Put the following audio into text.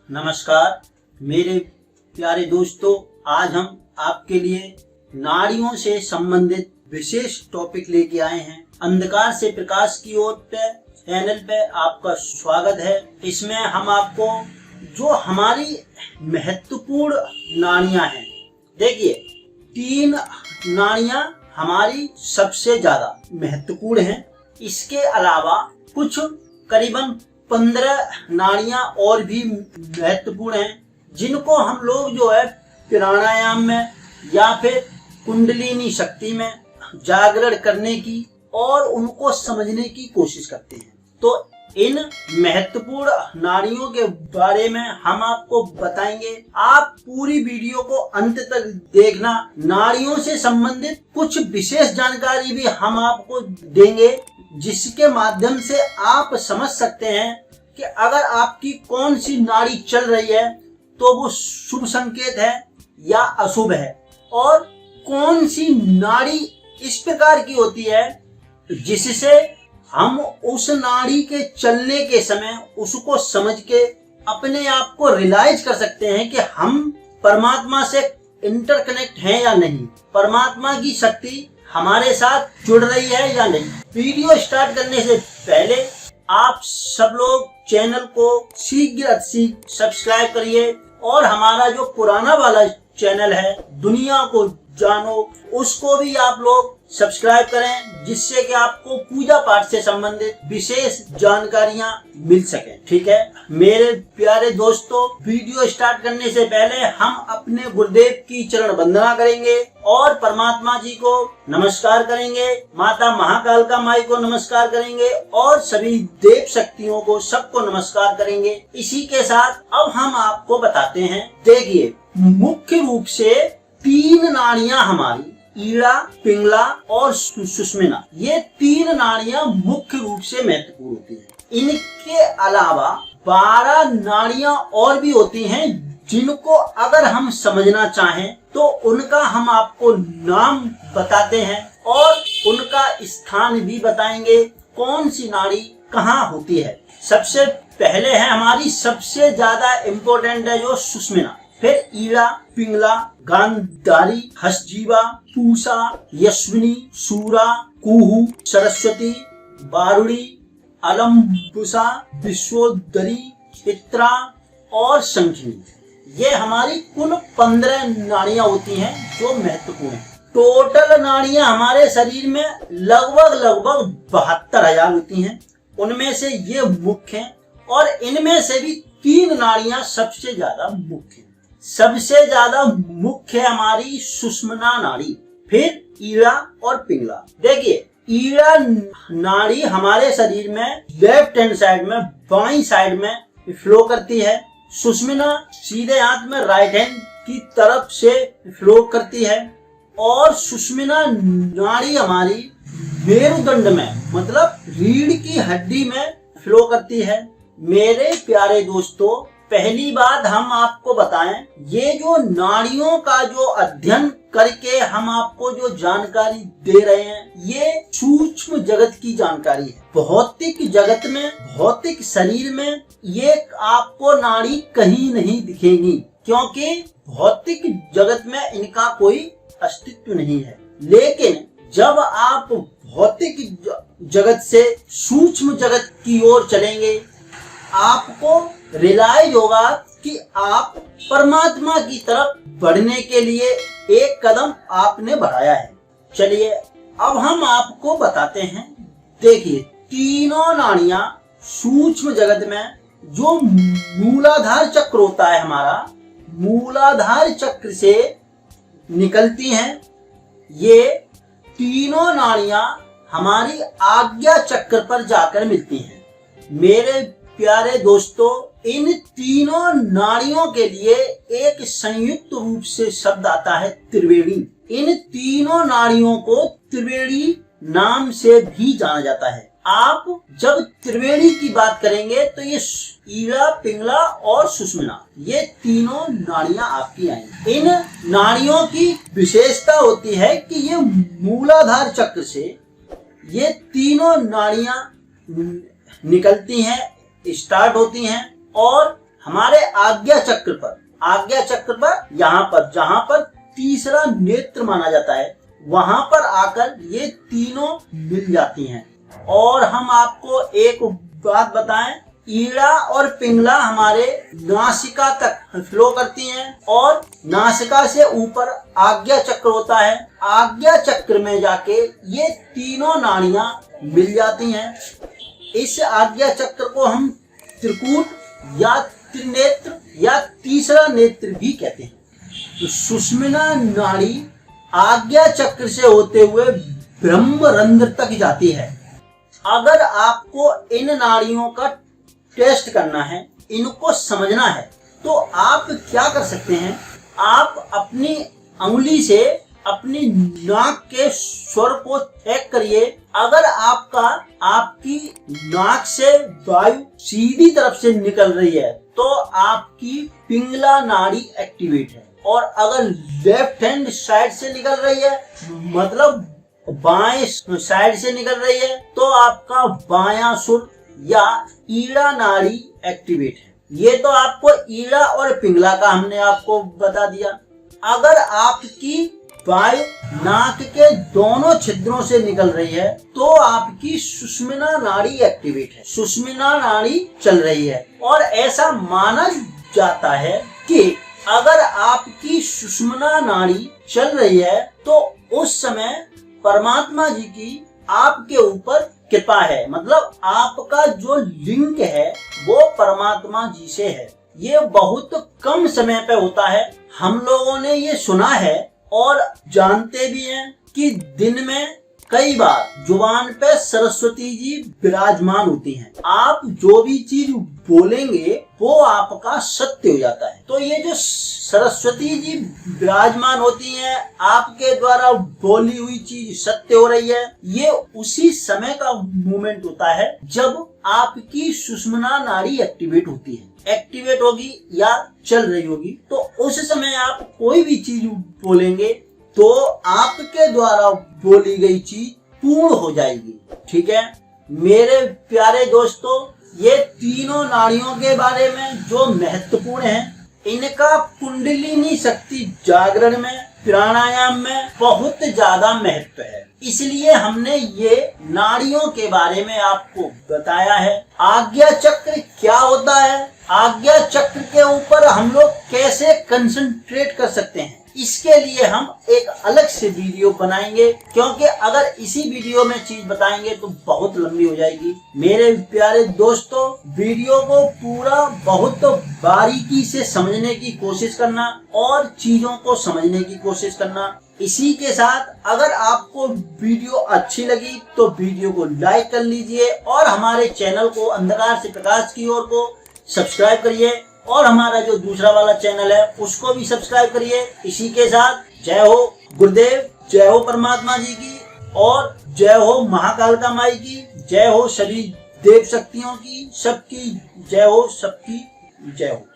नमस्कार मेरे प्यारे दोस्तों, आज हम आपके लिए नाड़ियों से संबंधित विशेष टॉपिक लेके आए हैं। अंधकार से प्रकाश की ओर पे चैनल पे आपका स्वागत है। इसमें हम आपको जो हमारी महत्वपूर्ण नाड़ियां हैं, देखिए 3 नाड़ियां हमारी सबसे ज्यादा महत्वपूर्ण हैं। इसके अलावा कुछ करीबन 15 नाड़ियां और भी महत्वपूर्ण हैं, जिनको हम लोग जो है प्राणायाम में या फिर कुंडलिनी शक्ति में जागरण करने की और उनको समझने की कोशिश करते हैं। तो इन महत्वपूर्ण नाड़ियों के बारे में हम आपको बताएंगे। आप पूरी वीडियो को अंत तक देखना। नाड़ियों से संबंधित कुछ विशेष जानकारी भी हम आपको देंगे, जिसके माध्यम से आप समझ सकते हैं कि अगर आपकी कौन सी नाड़ी चल रही है तो वो शुभ संकेत है या अशुभ है, और कौन सी नाड़ी इस प्रकार की होती है जिससे हम उस नाड़ी के चलने के समय उसको समझ के अपने आप को रियलाइज कर सकते हैं कि हम परमात्मा से इंटरकनेक्ट हैं या नहीं, परमात्मा की शक्ति हमारे साथ जुड़ रही है या नहीं। वीडियो स्टार्ट करने से पहले आप सब लोग चैनल को शीघ्र सब्सक्राइब करिए और हमारा जो पुराना वाला चैनल है दुनिया को जानो, उसको भी आप लोग सब्सक्राइब करें, जिससे कि आपको पूजा पाठ से संबंधित विशेष जानकारियां मिल सके। ठीक है मेरे प्यारे दोस्तों, वीडियो स्टार्ट करने से पहले हम अपने गुरुदेव की चरण वंदना करेंगे और परमात्मा जी को नमस्कार करेंगे, माता महाकाल का माई को नमस्कार करेंगे और सभी देव शक्तियों को सबको नमस्कार करेंगे। इसी के साथ अब हम आपको बताते हैं। देखिए, मुख्य रूप से 3 नाड़ियां हमारी ईड़ा, पिंगला और सुषुम्ना, ये 3 नाड़ियां मुख्य रूप से महत्वपूर्ण होती हैं। इनके अलावा 12 नाड़ियां और भी होती हैं, जिनको अगर हम समझना चाहें तो उनका हम आपको नाम बताते हैं और उनका स्थान भी बताएंगे, कौन सी नाड़ी कहाँ होती है। सबसे पहले है हमारी सबसे ज्यादा इम्पोर्टेंट है जो सुषुम्ना, फिर ईड़ा, पिंगला, गांधारी, हसजीवा, पूषा, यश्विनी, सूरा, कुहू, सरस्वती, बारुड़ी, अलम्बुसा, विश्वोदरी, चित्रा और शंखिनी। ये हमारी कुल 15 नाड़ियां होती हैं जो महत्वपूर्ण हैं। टोटल नाड़ियां हमारे शरीर में लगभग 72,000 होती हैं। उनमें से ये मुख्य हैं और इनमें से भी 3 नाड़ियां सबसे ज्यादा मुख्य हैं। सबसे ज्यादा मुख्य हमारी सुषुम्ना नाड़ी, फिर ईड़ा और पिंगला। देखिए, ईड़ा नाड़ी हमारे शरीर में लेफ्ट हैंड साइड में, बाईं साइड में फ्लो करती है। सुषुम्ना सीधे हाथ में राइट हैंड की तरफ से फ्लो करती है और सुषुम्ना नाड़ी हमारी मेरुदंड में, मतलब रीढ़ की हड्डी में फ्लो करती है। मेरे प्यारे दोस्तों, पहली बात हम आपको बताएं, ये जो नाड़ियों का जो अध्ययन करके हम आपको जो जानकारी दे रहे हैं, ये सूक्ष्म जगत की जानकारी है। भौतिक जगत में, भौतिक शरीर में ये आपको नाड़ी कहीं नहीं दिखेगी, क्योंकि भौतिक जगत में इनका कोई अस्तित्व नहीं है। लेकिन जब आप भौतिक जगत से सूक्ष्म जगत की ओर चलेंगे, आपको रियलाइज होगा कि आप परमात्मा की तरफ बढ़ने के लिए एक कदम आपने बढ़ाया है। चलिए अब हम आपको बताते हैं। देखिए, तीनों नाड़ियां सूक्ष्म जगत में जो मूलाधार चक्र होता है हमारा, मूलाधार चक्र से निकलती हैं। ये तीनों नाड़ियां हमारी आज्ञा चक्र पर जाकर मिलती हैं। मेरे प्यारे दोस्तों, इन तीनों नाड़ियों के लिए एक संयुक्त रूप से शब्द आता है त्रिवेणी। इन तीनों नाड़ियों को त्रिवेणी नाम से भी जाना जाता है। आप जब त्रिवेणी की बात करेंगे तो ये ईड़ा, पिंगला और सुषुम्ना, ये तीनों नाड़ियां आपकी आएंगी। इन नाड़ियों की विशेषता होती है कि ये मूलाधार चक्र से ये तीनों नाड़ियां निकलती हैं, स्टार्ट होती हैं और हमारे आज्ञा चक्र पर यहाँ पर जहाँ पर तीसरा नेत्र माना जाता है, वहां पर आकर ये तीनों मिल जाती हैं। और हम आपको एक बात बताएं, ईड़ा और पिंगला हमारे नासिका तक फ्लो करती हैं और नासिका से ऊपर आज्ञा चक्र होता है। आज्ञा चक्र में जाके ये तीनों नाड़ियां मिल जाती हैं। इस आज्ञा चक्र को हम त्रिकूट या त्रिनेत्र या तीसरा नेत्र भी कहते हैं। तो सुषुम्ना नाड़ी आज्ञा चक्र से होते हुए ब्रह्मरंध्र तक जाती है। अगर आपको इन नाड़ियों का टेस्ट करना है, इनको समझना है, तो आप क्या कर सकते हैं, आप अपनी अंगुली से अपनी नाक के स्वर को चेक करिए। अगर आपकी नाक से वायु सीधी तरफ से निकल रही है तो आपकी पिंगला नाड़ी एक्टिवेट है, और अगर लेफ्ट हैंड साइड से निकल रही है, मतलब बाएं साइड से निकल रही है, तो आपका बायां सुर या ईड़ा नाड़ी एक्टिवेट है। ये तो आपको ईड़ा और पिंगला का हमने आपको बता दिया। अगर आपकी वायु नाक के दोनों छिद्रों से निकल रही है तो आपकी सुषुम्ना नाड़ी एक्टिवेट है, सुषुम्ना नाड़ी चल रही है। और ऐसा माना जाता है कि अगर आपकी सुषुम्ना नाड़ी चल रही है तो उस समय परमात्मा जी की आपके ऊपर कृपा है, मतलब आपका जो लिंक है वो परमात्मा जी से है। ये बहुत कम समय पे होता है। हम लोगों ने ये सुना है और जानते भी हैं कि दिन में कई बार जुबान पे सरस्वती जी विराजमान होती हैं। आप जो भी चीज बोलेंगे वो आपका सत्य हो जाता है। तो ये जो सरस्वती जी विराजमान होती हैं, आपके द्वारा बोली हुई चीज सत्य हो रही है, ये उसी समय का मोमेंट होता है जब आपकी सुषुम्ना नाड़ी एक्टिवेट होती है। एक्टिवेट होगी या चल रही होगी, तो उस समय आप कोई भी चीज बोलेंगे तो आपके द्वारा बोली गई चीज पूर्ण हो जाएगी। ठीक है मेरे प्यारे दोस्तों, ये तीनों नाड़ियों के बारे में जो महत्वपूर्ण है, इनका कुंडलिनी शक्ति जागरण में, प्राणायाम में बहुत ज्यादा महत्व है। इसलिए हमने ये नाड़ियों के बारे में आपको बताया है। आज्ञा चक्र क्या होता है, आज्ञा चक्र के ऊपर हम लोग कैसे कंसंट्रेट कर सकते हैं, इसके लिए हम एक अलग से वीडियो बनाएंगे, क्योंकि अगर इसी वीडियो में चीज बताएंगे तो बहुत लंबी हो जाएगी। मेरे प्यारे दोस्तों, वीडियो को पूरा बहुत बारीकी से समझने की कोशिश करना और चीजों को समझने की कोशिश करना। इसी के साथ अगर आपको वीडियो अच्छी लगी तो वीडियो को लाइक कर लीजिए और हमारे चैनल को अंधकार से प्रकाश की ओर को सब्सक्राइब करिए, और हमारा जो दूसरा वाला चैनल है उसको भी सब्सक्राइब करिए। इसी के साथ जय हो गुरुदेव, जय हो परमात्मा जी की, और जय हो महाकालिका माई की, जय हो सभी देव शक्तियों की, सबकी जय हो, सबकी जय हो।